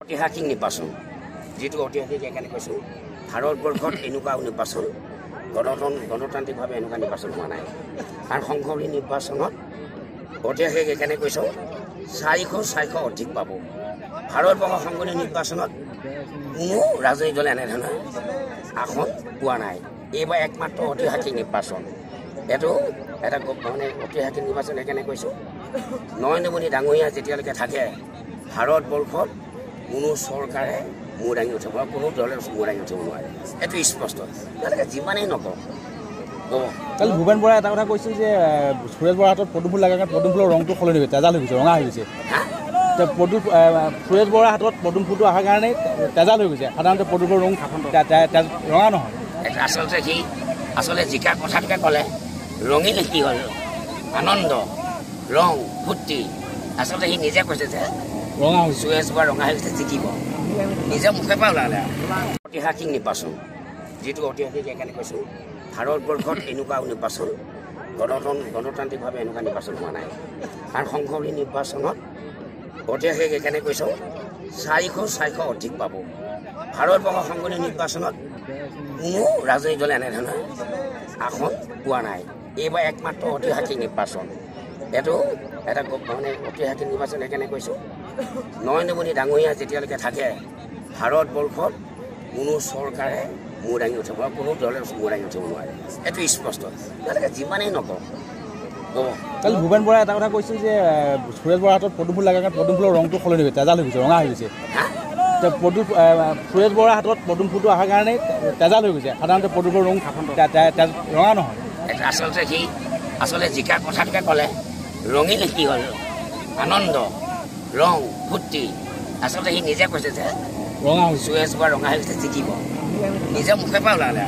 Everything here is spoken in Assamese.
ঐতিহাসিক নিৰ্বাচন যেটো ঐতিহাসিক এখানে কৈছো ভাৰতবৰ্ষত এনেকুৱা নিৰ্বাচন গণতান্ত্ৰিকভাৱে এনেকুৱা নিৰ্বাচন হোৱা নাই আৰু সংসদীয় নিৰ্বাচনত ঐতিহাসিক এখানে কৈছো 400 অধিক পাব ভাৰতবৰ্ষৰ সংসদীয় নিৰ্বাচনত কোনো ৰাজনৈতিক দলে এনেধৰণৰ আসন পোৱা নাই এইবাৰ একমাত্ৰ ঐতিহাসিক নিৰ্বাচন এটো এটা মানে ঐতিহাসিক নিৰ্বাচন এখানে কৈছো নৰেন্দ্ৰ মোদী ডাঙৰীয়া যেতিয়ালৈকে থাকে ভাৰতবৰ্ষত কোনো চৰকাৰে মূৰ দাঙি উঠিব কোনো দলে মূৰ দাঙি উঠিব নোৱাৰে এটো স্পষ্ট তেওঁলোকে যিমানেই নকওক কালি ভূপেন বৰাই এটা কথা কৈছিল যে সুৰেশ বৰাৰ হাতত পদুম ফুল লগাৰ পদুম ফুলৰ ৰংটো সলনি হৈছে তেজাল হৈ গৈছে ৰঙা হৈ গৈছে সুৰেশ বৰাৰ হাতত পদুম ফুলটো অহাৰ কাৰণে তেজাল হৈ গৈছে সাধাৰণতে পদুম ফুলৰ ৰং ৰঙা নহয় আচলতে জিকা কথাটোকে ক'লে ৰঙিলে কি হ'ল আনন্দ ৰং ফূৰ্তি আচলতে সি নিজে কৈছে যে ৰঙা হৈছে সুৰেশ বৰা ৰঙা হৈ গৈছে জিকিব নিজে মুখে পৰা ওলালে ঐতিহাসিক নিৰ্বাচন যেটো ঐতিহাসিক এখানে কৈছো ভাৰতবৰ্ষত এনেকুৱা নিৰ্বাচন গণতান্ত্ৰিকভাৱে এনেকুৱা নিৰ্বাচন হোৱা নাই আৰু সংসদীয় নিৰ্বাচনত ঐতিহাসিক এখানে কৈছো 400 অধিক পাব ভাৰতবৰ্ষৰ সংসদীয় নিৰ্বাচনত কোনো ৰাজনৈতিক দলে এনেধৰণৰ আসন পোৱা নাই এইবাৰ একমাত্ৰ ঐতিহাসিক নিৰ্বাচন এটো এটা মানে ঐতিহাসিক নিৰ্বাচন এখানে কৈছো নৰেন্দ্ৰ মোদী ডাঙৰীয়া যেতিয়ালৈকে থাকে ভাৰতবৰ্ষত কোনো চৰকাৰে মূৰ দাঙি উঠিব কোনো দলে মূৰ দাঙি উঠিব নোৱাৰে এটো স্পষ্ট তেওঁলোকে যিমানেই নকওক কালি ভূপেন বৰাই এটা কথা কৈছিল যে সুৰেশ বৰাৰ হাতত পদুম ফুল লগাৰ কাৰণে পদুম ফুলৰ ৰংটো সলনি হৈছে তেজাল হৈ গৈছে ৰঙা হৈ গৈছে সুৰেশ বৰাৰ হাতত পদুম ফুলটো অহাৰ কাৰণে তেজাল হৈ গৈছে সাধাৰণতে পদুম ফুলৰ ৰং ৰঙা নহয় আচলতে জিকা কথাটোকে ক'লে ৰঙিলে কি হ'ল আনন্দ ৰং ফূৰ্তি আচলতে সি নিজে কৈছে যে ৰঙা হৈছে সুৰেশ বৰা ৰঙা হৈ গৈছে জিকিব নিজে মুখে পৰা ওলালে